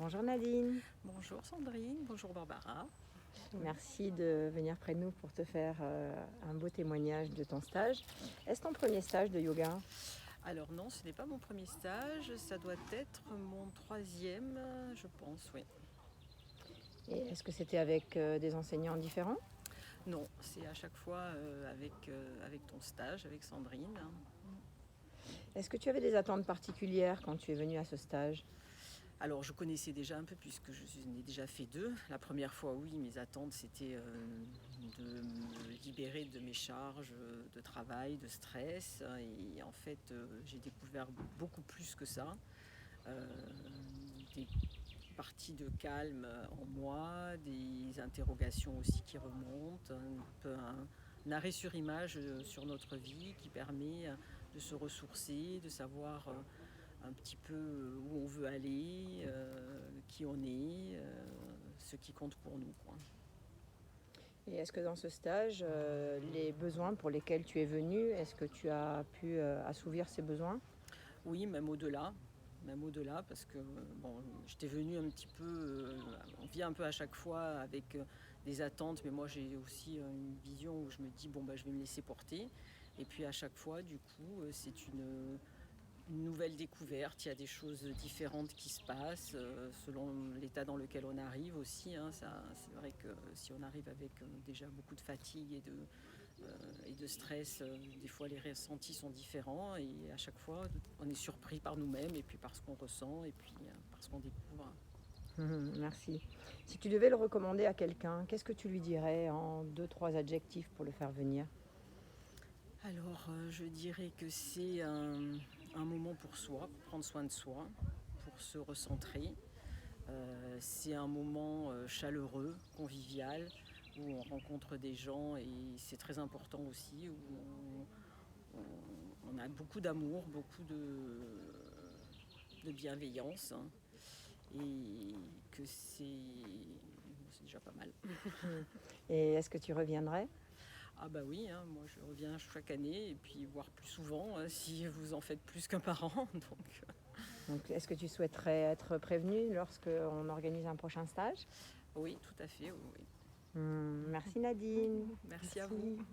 Bonjour Nadine, Bonjour Sandrine, bonjour Barbara. merci de venir près de nous pour te faire un beau témoignage de ton stage. Est-ce ton premier stage de yoga? Alors non, ce n'est pas mon premier stage, ça doit être mon troisième, je pense, oui. Et est-ce que c'était avec des enseignants différents? Non, c'est à chaque fois avec ton stage, avec Sandrine. Est-ce que tu avais des attentes particulières quand tu es venue à ce stage? Alors je connaissais déjà un peu puisque j'en ai déjà fait deux. La première fois, oui, mes attentes c'était de me libérer de mes charges de travail, de stress. Et en fait, j'ai découvert beaucoup plus que ça. Euh, des parties de calme en moi, des interrogations aussi qui remontent, un arrêt sur image sur notre vie qui permet de se ressourcer, de savoir un petit peu où on veut aller, qui on est, ce qui compte pour nous, quoi. Et est-ce que dans ce stage, les besoins pour lesquels tu es venue, est-ce que tu as pu assouvir ces besoins? Oui, même au-delà, parce que bon, j'étais venue un petit peu, on vit un peu à chaque fois avec des attentes, mais moi j'ai aussi une vision où je me dis bon bah je vais me laisser porter, et puis à chaque fois du coup c'est une nouvelle découverte, il y a des choses différentes qui se passent selon l'état dans lequel on arrive aussi, hein. C'est vrai que si on arrive avec déjà beaucoup de fatigue et de stress, des fois les ressentis sont différents et à chaque fois on est surpris par nous-mêmes et puis par ce qu'on ressent et puis par ce qu'on découvre. Merci. Si tu devais le recommander à quelqu'un, qu'est-ce que tu lui dirais en deux, trois adjectifs pour le faire venir? Alors je dirais que c'est un moment pour soi, pour prendre soin de soi, pour se recentrer. C'est un moment chaleureux, convivial, où on rencontre des gens et c'est très important aussi, où on a beaucoup d'amour, beaucoup de bienveillance, hein, et que c'est déjà pas mal. Hmm. Et est-ce que tu reviendrais? Ah bah oui, hein, moi je reviens chaque année et puis voire plus souvent si vous en faites plus qu'un par an. Donc Donc, est-ce que tu souhaiterais être prévenue lorsqu'on organise un prochain stage? oui, tout à fait, oui, oui. Merci Nadine. Merci à vous. Merci.